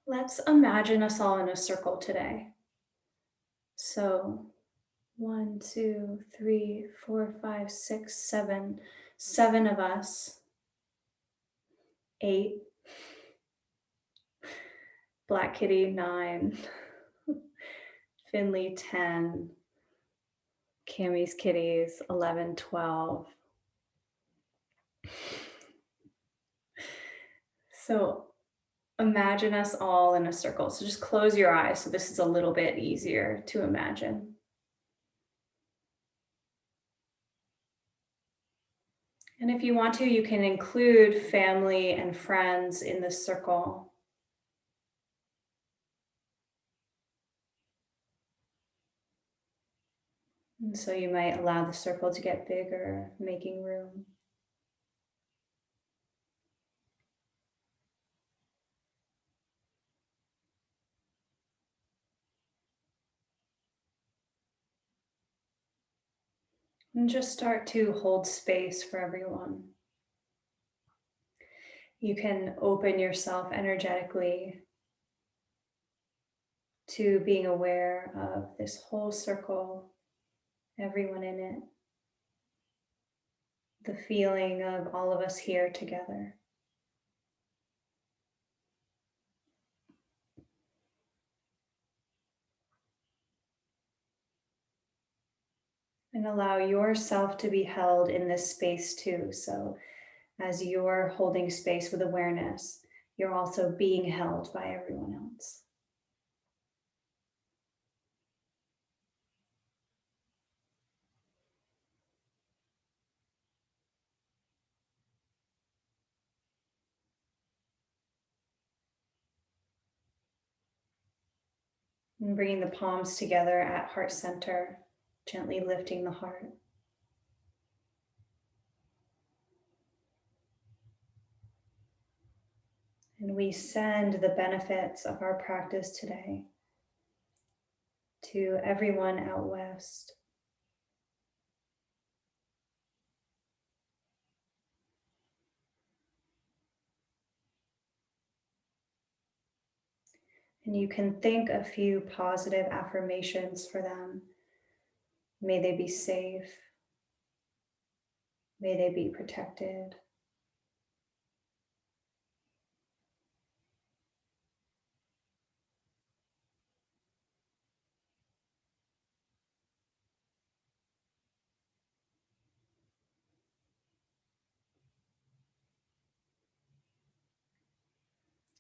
Let's imagine us all in a circle today. So, one, two, three, four, five, six, seven. Seven of us. Eight. Black Kitty, nine. Finley, 10. Cammy's kitties, 11, 12. So, imagine us all in a circle. So, just close your eyes so this is a little bit easier to imagine. And if you want to, you can include family and friends in the circle. And so you might allow the circle to get bigger, making room. And just start to hold space for everyone. You can open yourself energetically to being aware of this whole circle, everyone in it, the feeling of all of us here together. And allow yourself to be held in this space too. So, as you're holding space with awareness, you're also being held by everyone else. And bringing the palms together at heart center, gently lifting the heart. And we send the benefits of our practice today to everyone out west. And you can think a few positive affirmations for them. May they be safe. May they be protected.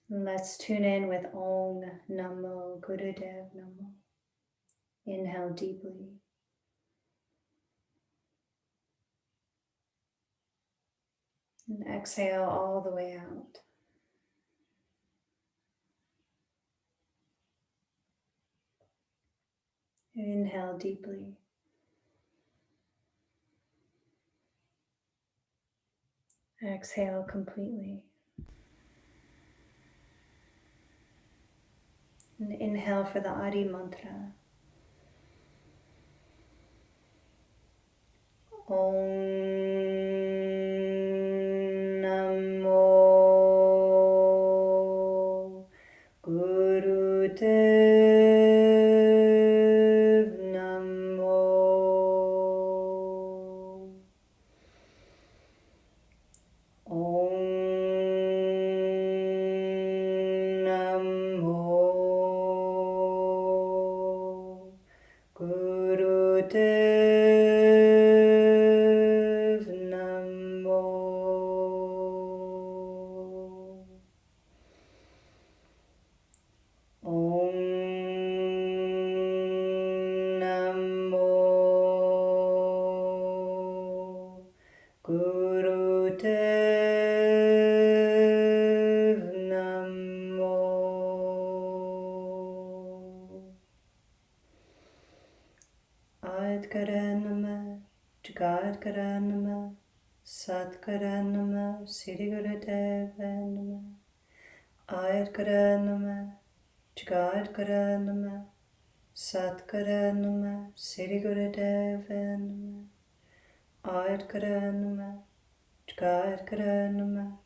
And let's tune in with Om Namo Gurudev Namo. Inhale deeply. And exhale all the way out. Inhale deeply. Exhale completely. And inhale for the Adi mantra. Om Namo Gurudev Namo. Om Namo Gurudev Namo. Om Namo Gurudev Namo. Adkara Nama, Jagadkara Nama, Satkara Nama, Sri Gurudev Nama. Adkara Nama, Jagadkara Nama, Satkara Nama, Sri Gurudev Nama. Adkara Nama, Jagadkara Nama,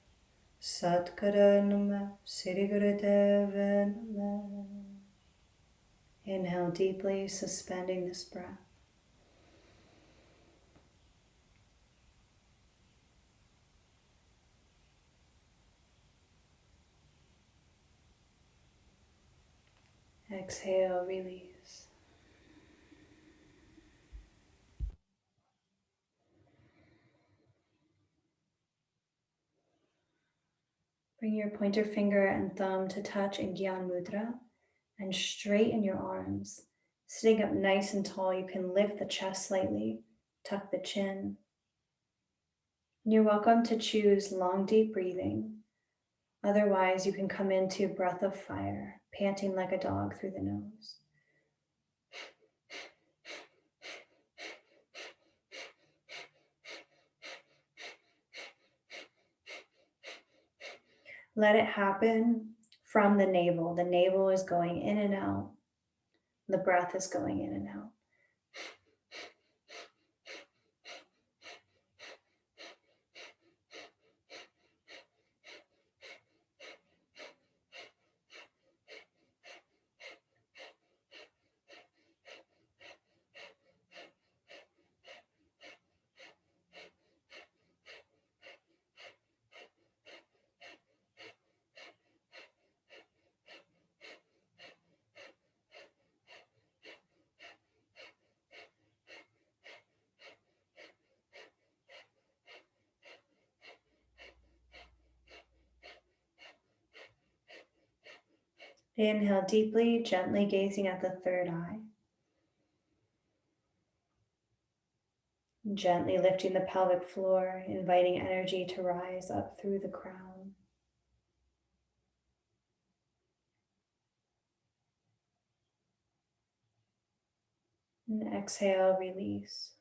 Satguru Nama, Sri Guru Deva Nama. Inhale deeply, suspending this breath. Exhale, release. Bring your pointer finger and thumb to touch in Gyan Mudra and straighten your arms. Sitting up nice and tall, you can lift the chest slightly, tuck the chin. And you're welcome to choose long, deep breathing. Otherwise, you can come into breath of fire, panting like a dog through the nose. Let it happen from the navel. The navel is going in and out. The breath is going in and out. Inhale deeply, gently gazing at the third eye. Gently lifting the pelvic floor, inviting energy to rise up through the crown. And exhale, release.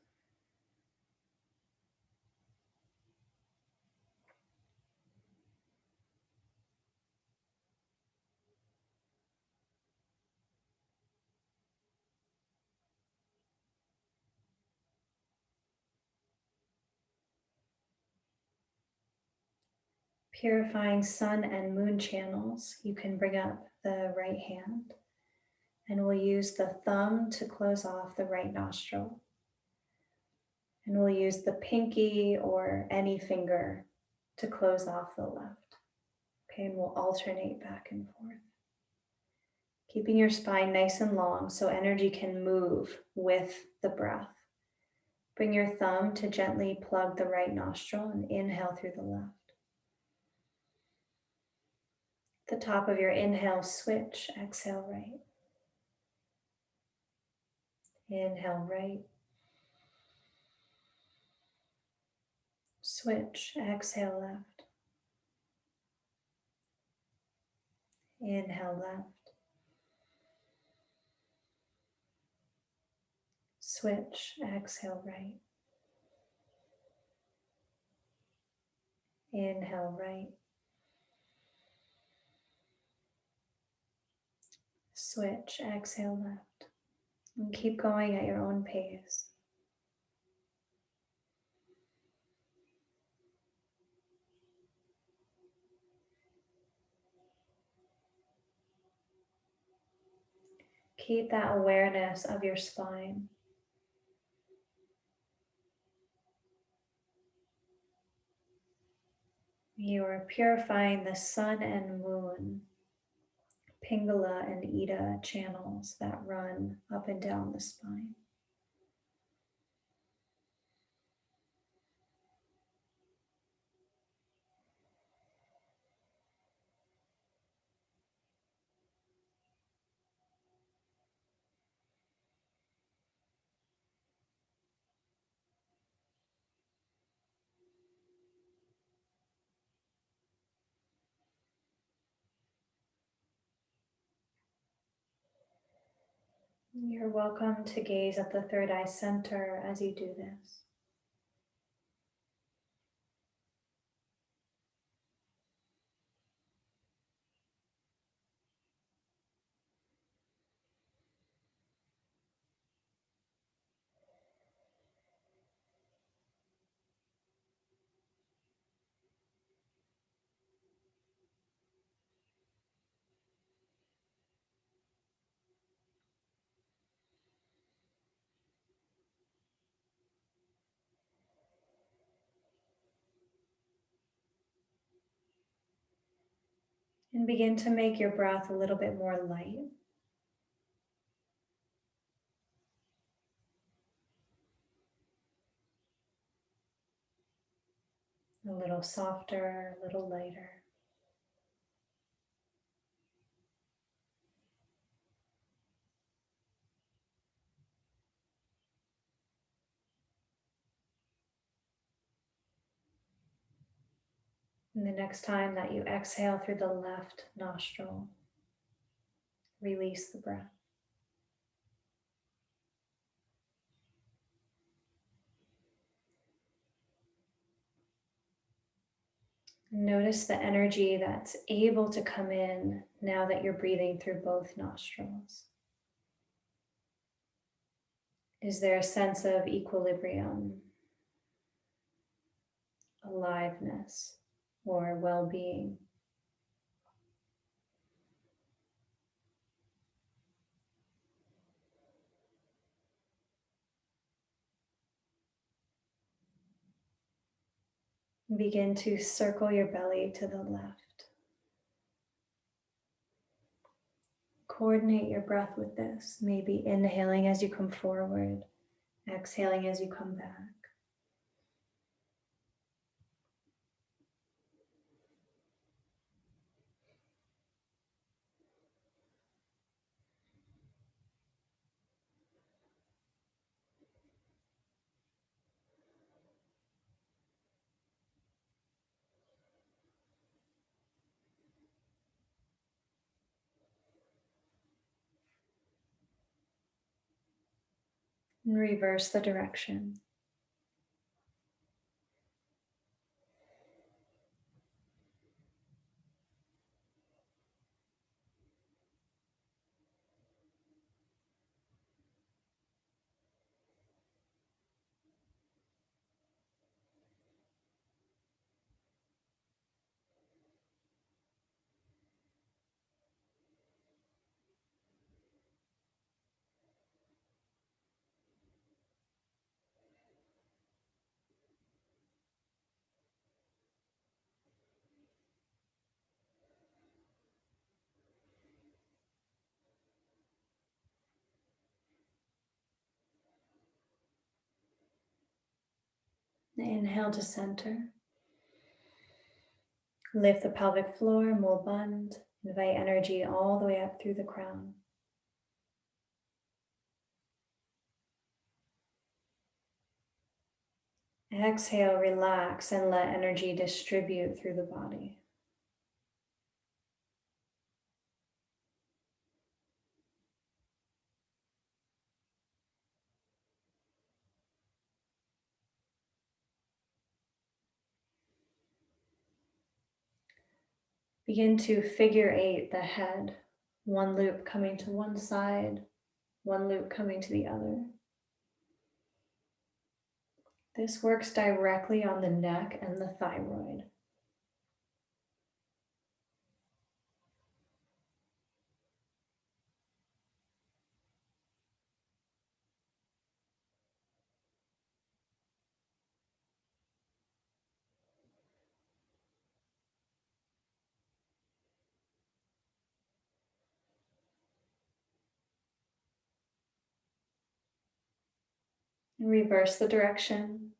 Purifying sun and moon channels, you can bring up the right hand and we'll use the thumb to close off the right nostril. And we'll use the pinky or any finger to close off the left. Okay, and we'll alternate back and forth. Keeping your spine nice and long so energy can move with the breath. Bring your thumb to gently plug the right nostril and inhale through the left. At the top of your inhale, switch, exhale right. Inhale right. Switch, exhale left. Inhale left. Switch, exhale right. Inhale right. Switch, exhale left. And keep going at your own pace. Keep that awareness of your spine. You are purifying the sun and moon, Pingala and Ida channels that run up and down the spine. You're welcome to gaze at the third eye center as you do this. And begin to make your breath a little bit more light. A little softer, a little lighter. And the next time that you exhale through the left nostril, release the breath. Notice the energy that's able to come in now that you're breathing through both nostrils. Is there a sense of equilibrium, aliveness, or well-being? Begin to circle your belly to the left. Coordinate your breath with this, maybe inhaling as you come forward, exhaling as you come back. And reverse the direction. Inhale to center. Lift the pelvic floor, Mulband. Invite energy all the way up through the crown. Exhale, relax, and let energy distribute through the body. Begin to figure eight the head, one loop coming to one side, one loop coming to the other. This works directly on the neck and the thyroid. Reverse the direction.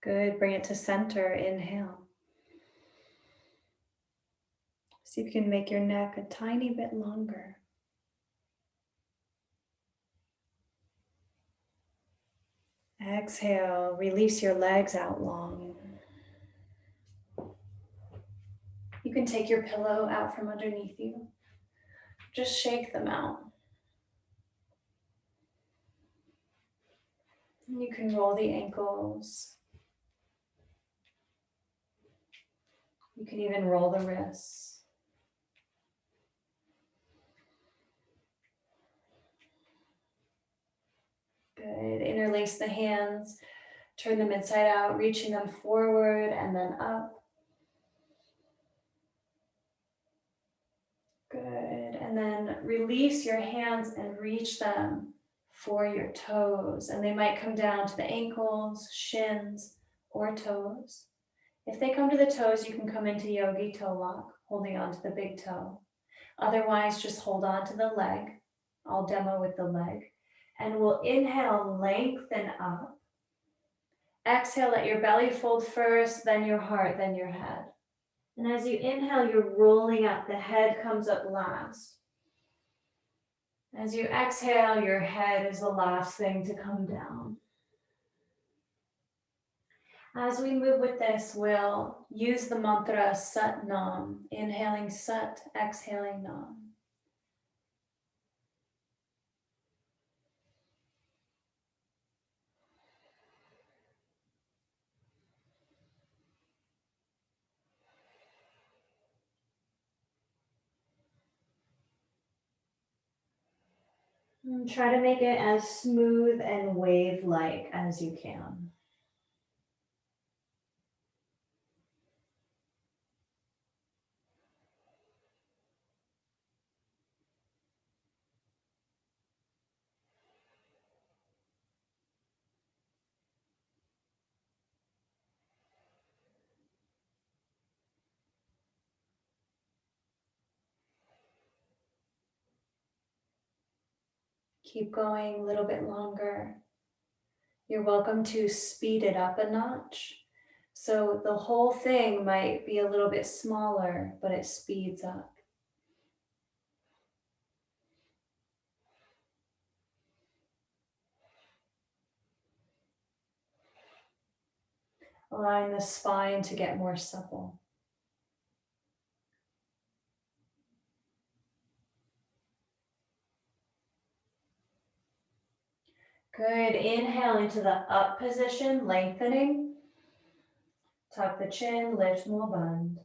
Good, bring it to center, inhale. See if you can make your neck a tiny bit longer. Exhale, release your legs out long. You can take your pillow out from underneath you. Just shake them out. And you can roll the ankles. You can even roll the wrists. Good. Interlace the hands. Turn them inside out, reaching them forward and then up. Good. And then release your hands and reach them for your toes. And they might come down to the ankles, shins, or toes. If they come to the toes, you can come into yogi toe lock, holding on to the big toe. Otherwise, just hold on to the leg. I'll demo with the leg. And we'll inhale, lengthen up. Exhale, let your belly fold first, then your heart, then your head. And as you inhale, you're rolling up. The head comes up last. As you exhale, your head is the last thing to come down. As we move with this, we'll use the mantra Sat Nam, inhaling Sat, exhaling Nam. And try to make it as smooth and wave-like as you can. Keep going a little bit longer. You're welcome to speed it up a notch. So the whole thing might be a little bit smaller, but it speeds up. Allowing the spine to get more supple. Good. Inhale into the up position, lengthening. Tuck the chin, lift Mudband.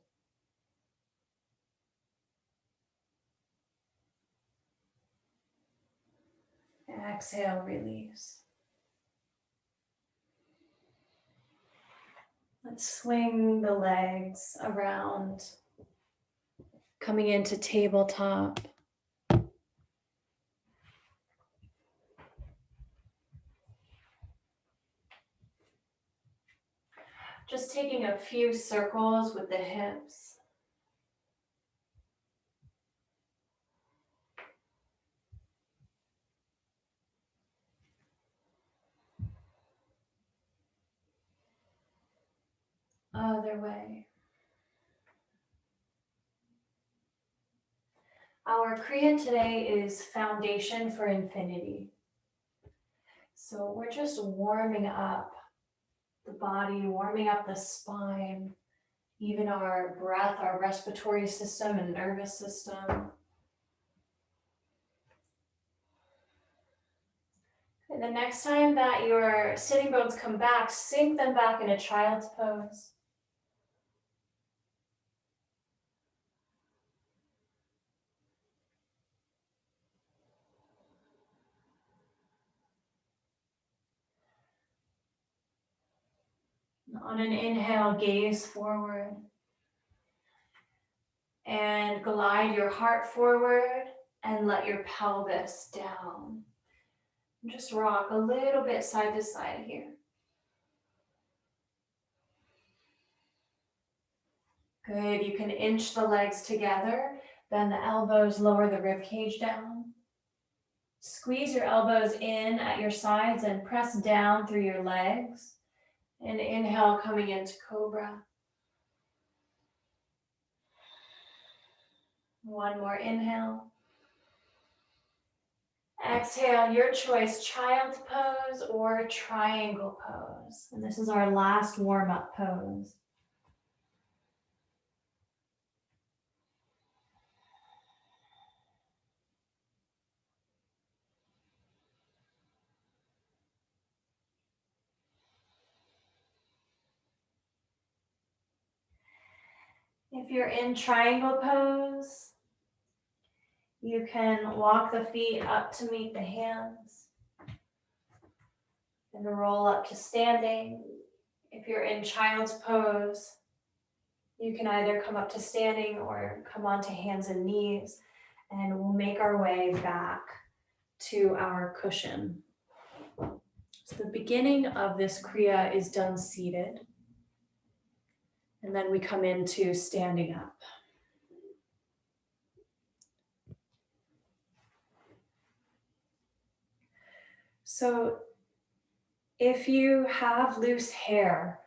Exhale, release. Let's swing the legs around, coming into tabletop. Just taking a few circles with the hips. Other way. Our Kriya today is Foundation for Infinity. So we're just warming up the body, warming up the spine, even our breath, our respiratory system and nervous system. And the next time that your sitting bones come back, sink them back in a child's pose. On an inhale, gaze forward. And glide your heart forward and let your pelvis down. Just rock a little bit side to side here. Good. You can inch the legs together. Bend the elbows, lower the rib cage down. Squeeze your elbows in at your sides and press down through your legs. And inhale, coming into cobra. One more inhale. Exhale, your choice, child's pose or triangle pose. And this is our last warm-up pose. If you're in triangle pose, you can walk the feet up to meet the hands and roll up to standing. If you're in child's pose, you can either come up to standing or come onto hands and knees, and we'll make our way back to our cushion. So the beginning of this Kriya is done seated, and then we come into standing up. So if you have loose hair,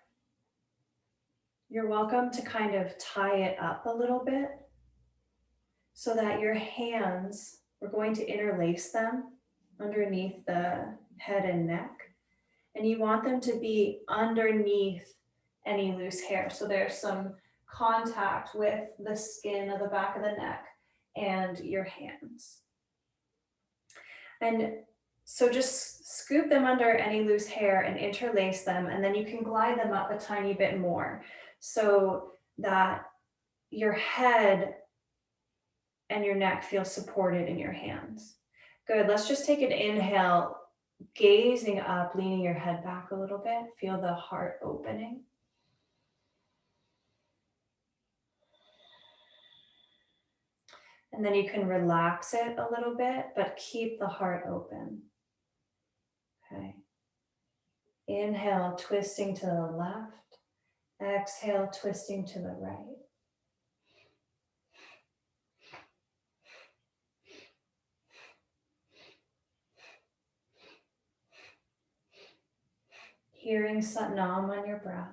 you're welcome to kind of tie it up a little bit so that your hands, we're going to interlace them underneath the head and neck. And you want them to be underneath any loose hair. So there's some contact with the skin of the back of the neck and your hands. And so just scoop them under any loose hair and interlace them, and then you can glide them up a tiny bit more so that your head and your neck feel supported in your hands. Good, let's just take an inhale, gazing up, leaning your head back a little bit. Feel the heart opening. And then you can relax it a little bit, but keep the heart open. Okay. Inhale, twisting to the left. Exhale, twisting to the right. Hearing Satnam on your breath.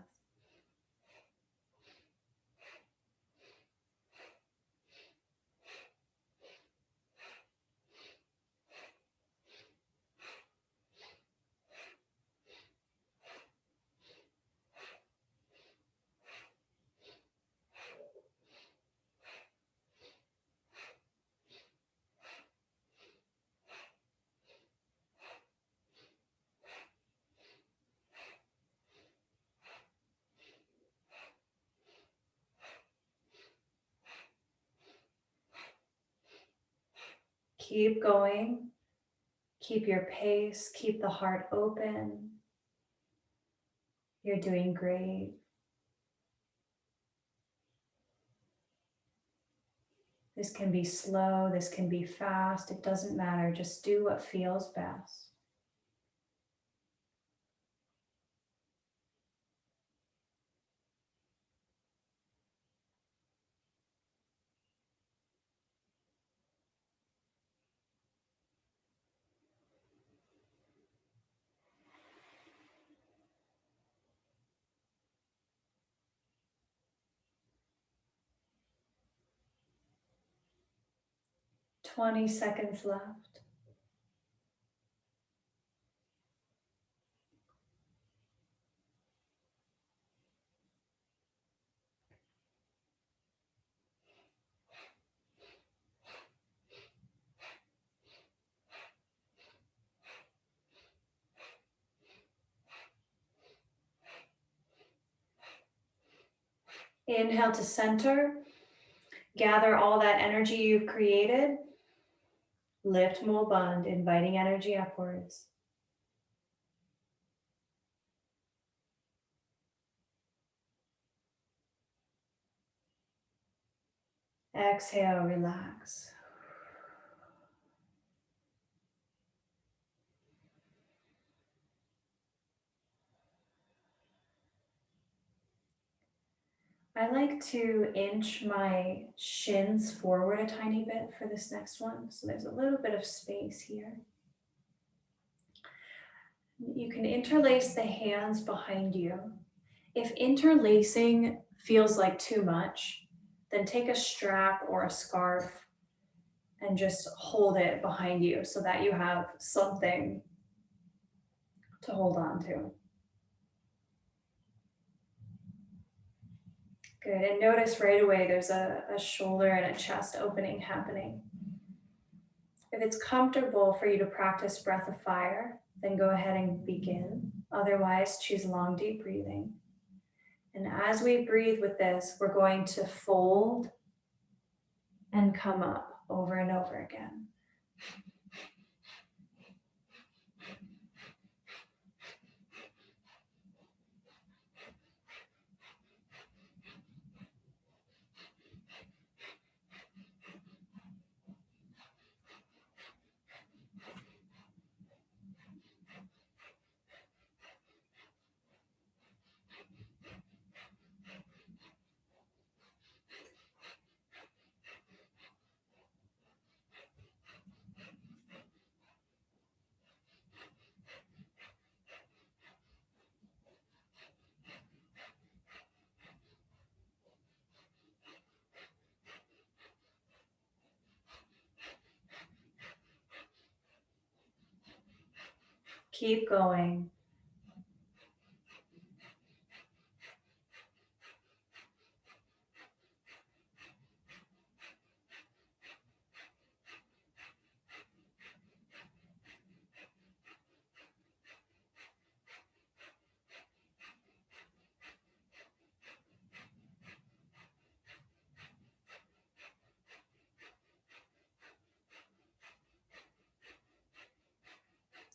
Keep going. Keep your pace. Keep the heart open. You're doing great. This can be slow. This can be fast. It doesn't matter. Just do what feels best. Twenty seconds left. Inhale to center. Gather all that energy you've created. Lift Mul Bandh, inviting energy upwards. Exhale, relax. I like to inch my shins forward a tiny bit for this next one. So there's a little bit of space here. You can interlace the hands behind you. If interlacing feels like too much, then take a strap or a scarf and just hold it behind you so that you have something to hold on to. Good, and notice right away there's a shoulder and a chest opening happening. If it's comfortable for you to practice breath of fire, then go ahead and begin. Otherwise, choose long, deep breathing. And as we breathe with this, we're going to fold and come up over and over again. Keep going.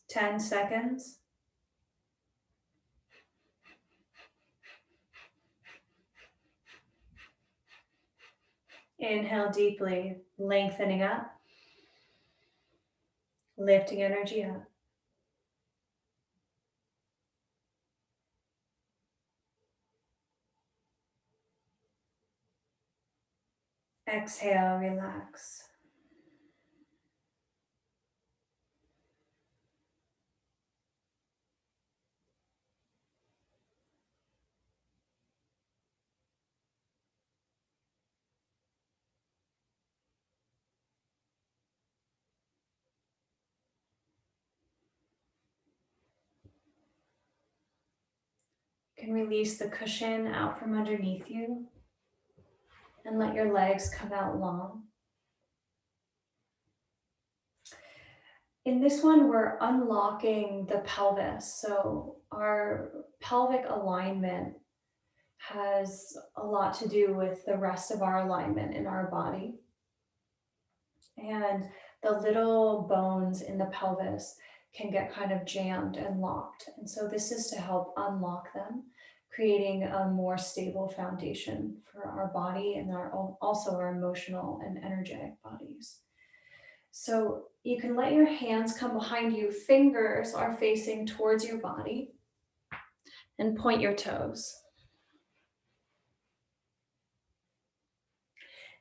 Ten seconds. Inhale deeply, lengthening up, lifting energy up. Exhale, relax. You can release the cushion out from underneath you and let your legs come out long. In this one, we're unlocking the pelvis. So our pelvic alignment has a lot to do with the rest of our alignment in our body. And the little bones in the pelvis can get kind of jammed and locked. And so this is to help unlock them, creating a more stable foundation for our body and also our emotional and energetic bodies. So you can let your hands come behind you. Fingers are facing towards your body, and point your toes.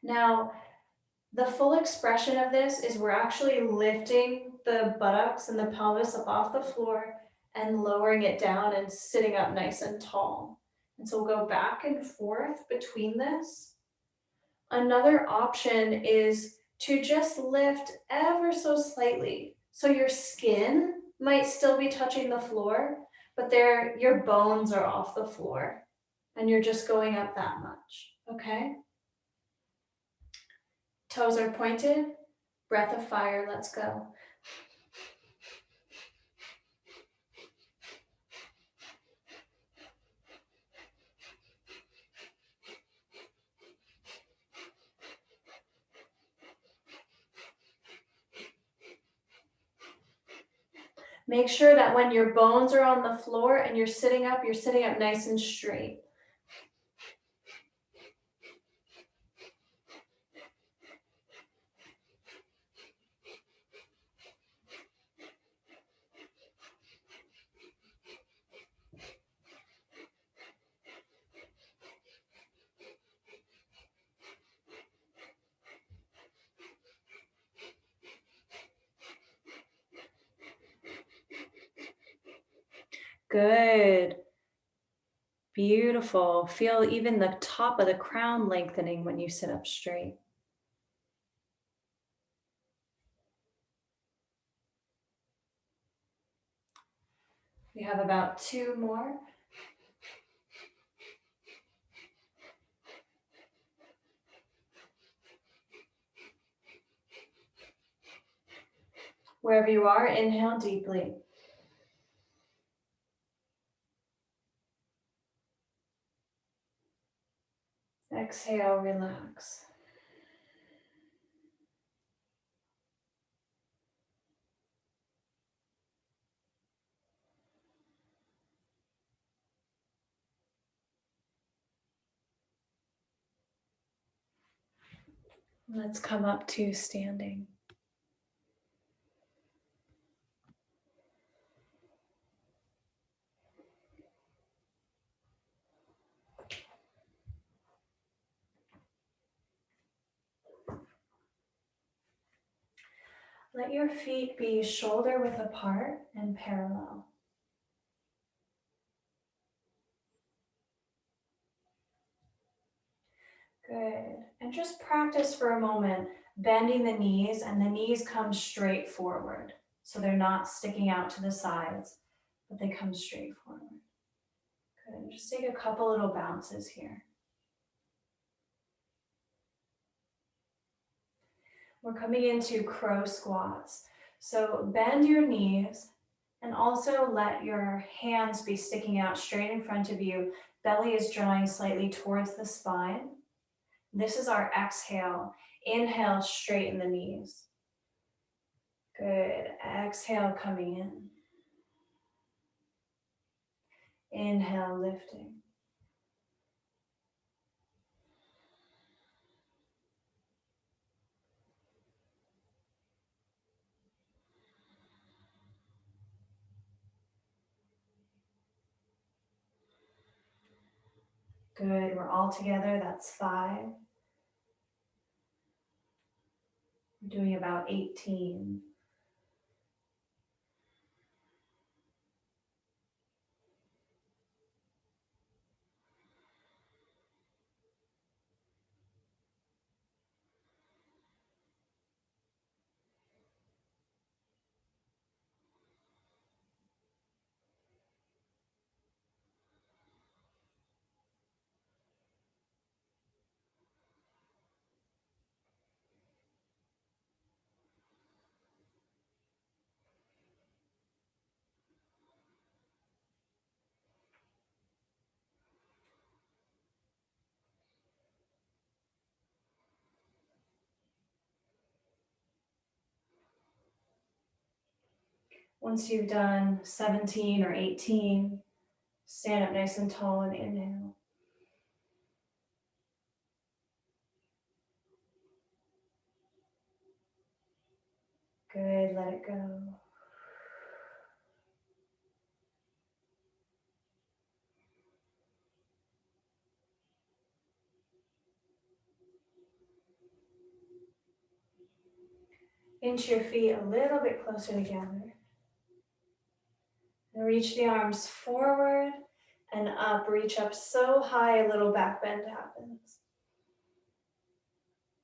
Now, the full expression of this is we're actually lifting the buttocks and the pelvis up off the floor and lowering it down and sitting up nice and tall. And so we'll go back and forth between this. Another option is to just lift ever so slightly. So your skin might still be touching the floor, but your bones are off the floor and you're just going up that much, okay? Toes are pointed, breath of fire, let's go. Make sure that when your bones are on the floor and you're sitting up nice and straight. Good. Beautiful. Feel even the top of the crown lengthening when you sit up straight. We have about 2 more. Wherever you are, inhale deeply. Exhale, relax. Let's come up to standing. Let your feet be shoulder width apart and parallel. Good. And just practice for a moment bending the knees, and the knees come straight forward. So they're not sticking out to the sides, but they come straight forward. Good. Just take a couple little bounces here. We're coming into crow squats. So bend your knees and also let your hands be sticking out straight in front of you. Belly is drawing slightly towards the spine. This is our exhale. Inhale, straighten the knees. Good. Exhale, coming in. Inhale, lifting. Good. We're all together. That's 5. We're doing about 18. Once you've done 17 or 18, stand up nice and tall and inhale. Good, let it go. Inch your feet a little bit closer together. And reach the arms forward and up. Reach up so high a little back bend happens.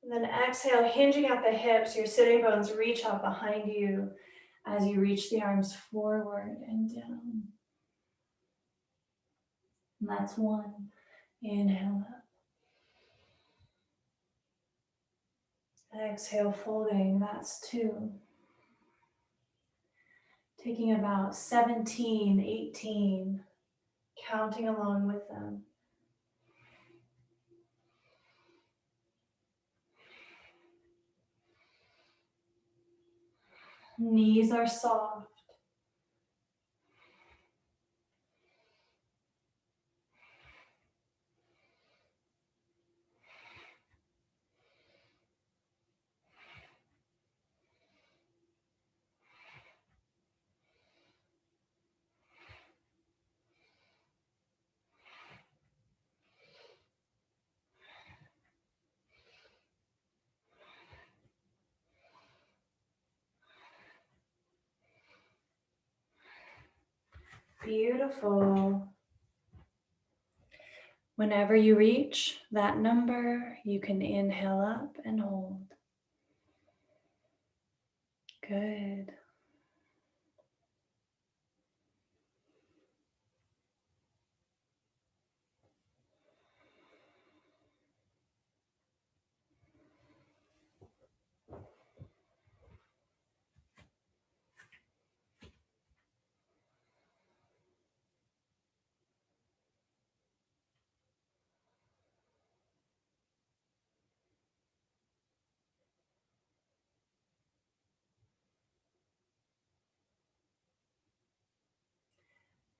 And then exhale, hinging at the hips, your sitting bones reach out behind you as you reach the arms forward and down. And that's 1. Inhale up. Exhale, folding. That's 2. Taking about 17, 18, counting along with them. Knees are soft. Beautiful. Whenever you reach that number, you can inhale up and hold. Good.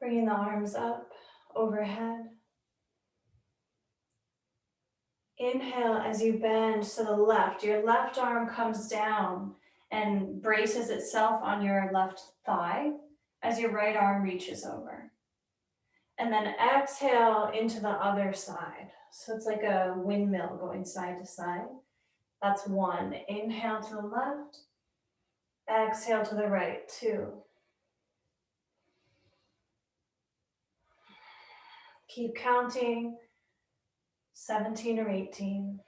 Bringing the arms up overhead. Inhale as you bend to the left. Your left arm comes down and braces itself on your left thigh as your right arm reaches over. And then exhale into the other side. So it's like a windmill going side to side. That's one. Inhale to the left. Exhale to the right, 2. Keep counting. 17 or 18.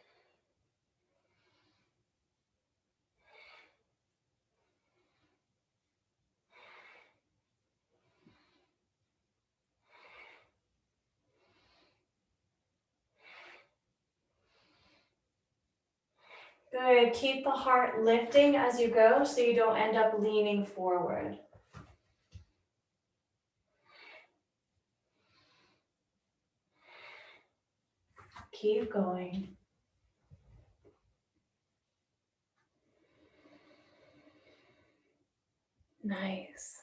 Good. Keep the heart lifting as you go so you don't end up leaning forward. Keep going. Nice.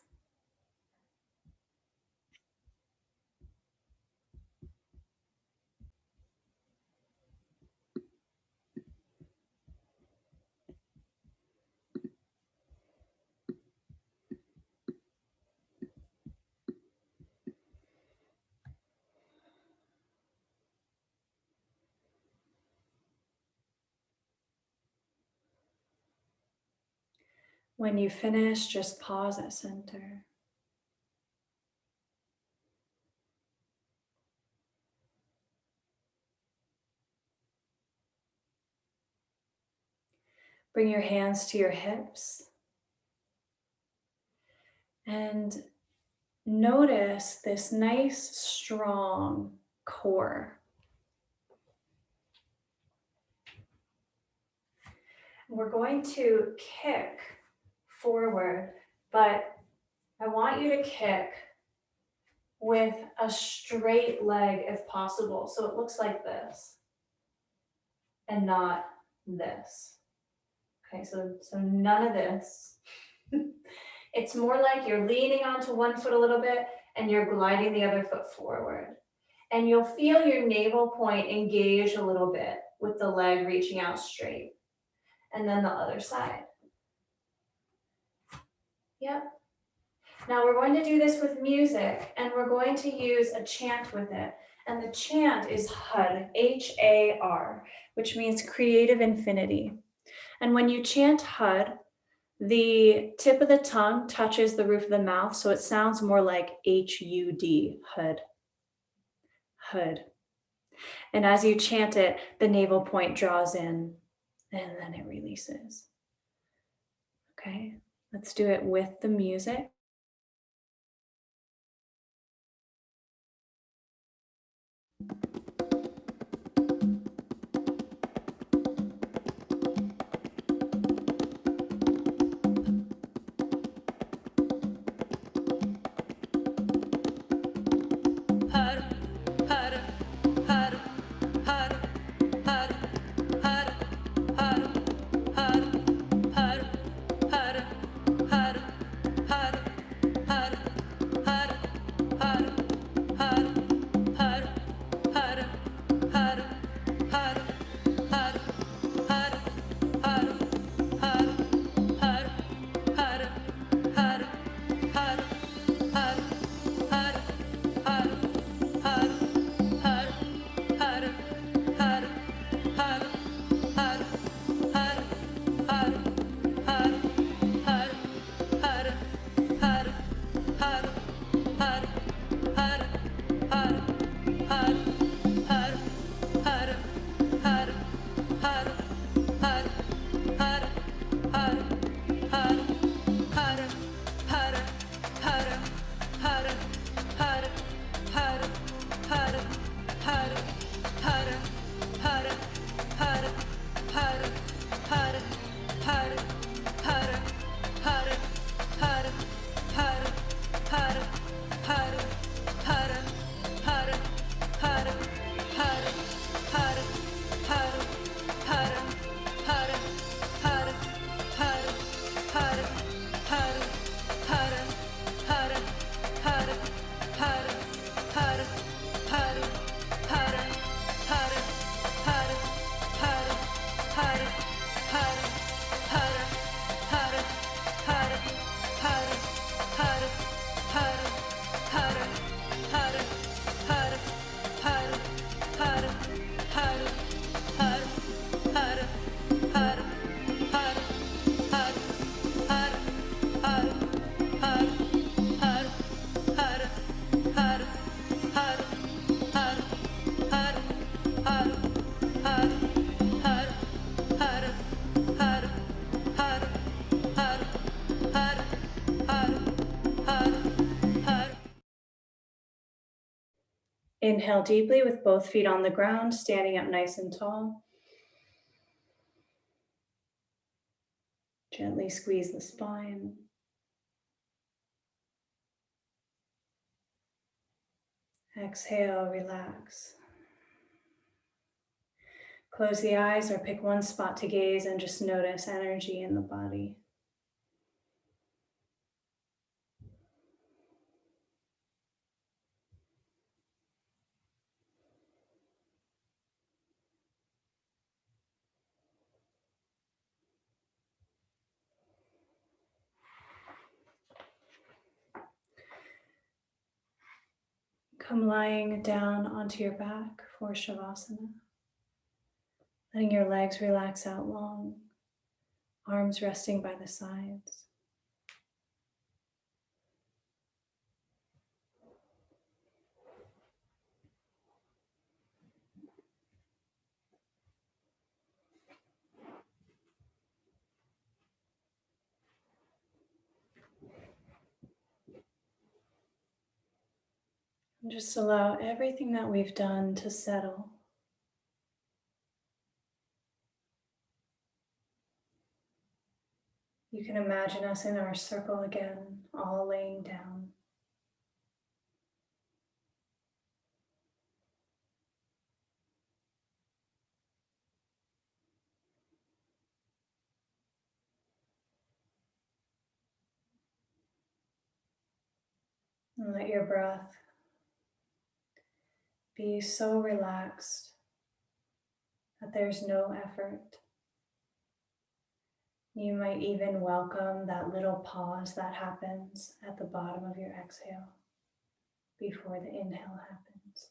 When you finish, just pause at center. Bring your hands to your hips and notice this nice, strong core. We're going to kick forward, but I want you to kick with a straight leg if possible. So it looks like this and not this. Okay, so none of this. It's more like you're leaning onto one foot a little bit and you're gliding the other foot forward. And you'll feel your navel point engage a little bit with the leg reaching out straight. And then the other side. Yep. Now we're going to do this with music and we're going to use a chant with it. And the chant is HUD, H-A-R, which means creative infinity. And when you chant HUD, the tip of the tongue touches the roof of the mouth, so it sounds more like H-U-D, HUD, HUD. And as you chant it, the navel point draws in and then it releases. Okay, let's do it with the music. Har Inhale deeply with both feet on the ground, standing up nice and tall. Gently squeeze the spine. Exhale, relax. Close the eyes or pick one spot to gaze and just notice energy in the body. Come lying down onto your back for Shavasana. Letting your legs relax out long, arms resting by the sides. And just allow everything that we've done to settle. You can imagine us in our circle again, all laying down. And let your breath be so relaxed that there's no effort. You might even welcome that little pause that happens at the bottom of your exhale before the inhale happens.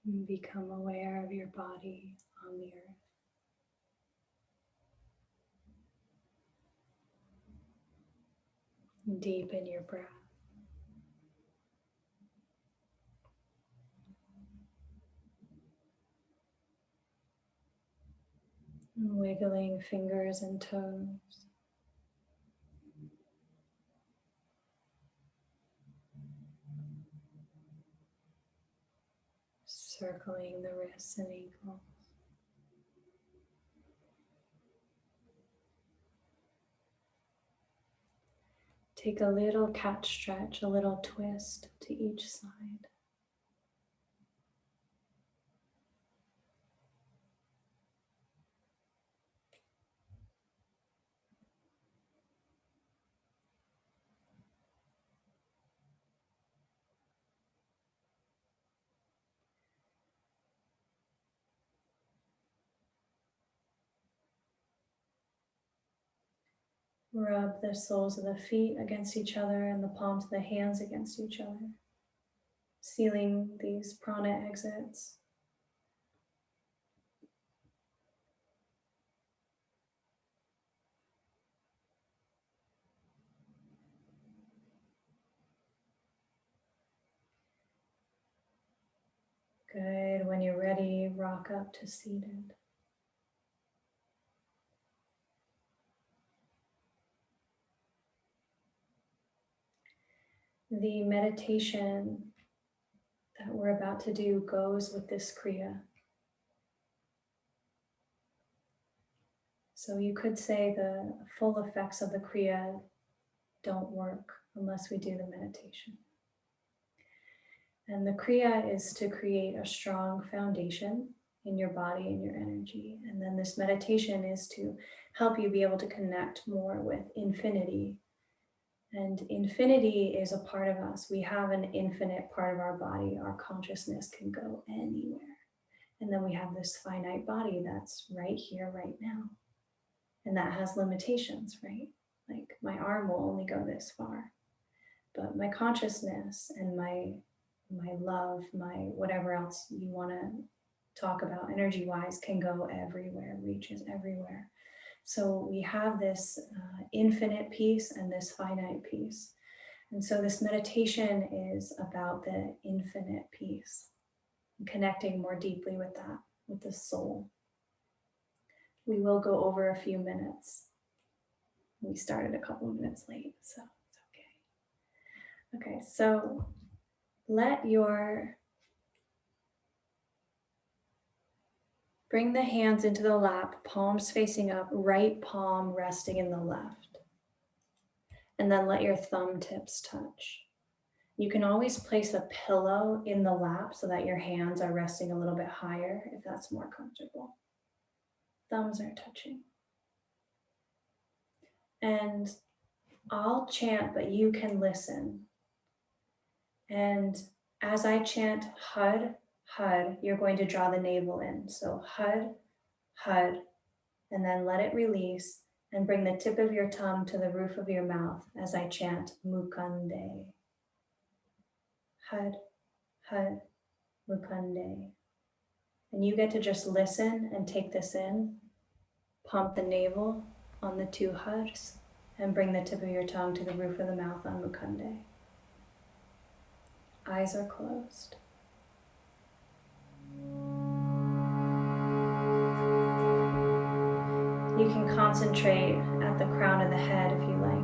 And become aware of your body on the earth. Deepen your breath. And wiggling fingers and toes. Circling the wrists and ankles. Take a little cat stretch, a little twist to each side. Rub the soles of the feet against each other and the palms of the hands against each other, sealing these prana exits. Good. When you're ready, rock up to seated. The meditation that we're about to do goes with this Kriya. So you could say the full effects of the Kriya don't work unless we do the meditation. And the Kriya is to create a strong foundation in your body and your energy. And then this meditation is to help you be able to connect more with infinity. And infinity is a part of us. We have an infinite part of our body. Our consciousness can go anywhere. And then we have this finite body that's right here, right now. And that has limitations, right? Like my arm will only go this far. But my consciousness and my love, my whatever else you want to talk about energy-wise can go everywhere, reaches everywhere. So we have this infinite piece and this finite piece. And so this meditation is about the infinite piece, and connecting more deeply with that, with the soul. We will go over a few minutes. We started a couple of minutes late, so it's okay. Okay, so bring the hands into the lap, palms facing up, right palm resting in the left. And then let your thumb tips touch. You can always place a pillow in the lap so that your hands are resting a little bit higher if that's more comfortable. Thumbs are touching. And I'll chant, but you can listen. And as I chant Hud, Hud, you're going to draw the navel in. So Hud, Hud, and then let it release and bring the tip of your tongue to the roof of your mouth as I chant Mukanday. Hud, Hud, Mukanday. And you get to just listen and take this in. Pump the navel on the two Huds and bring the tip of your tongue to the roof of the mouth on Mukanday. Eyes are closed. You can concentrate at the crown of the head if you like.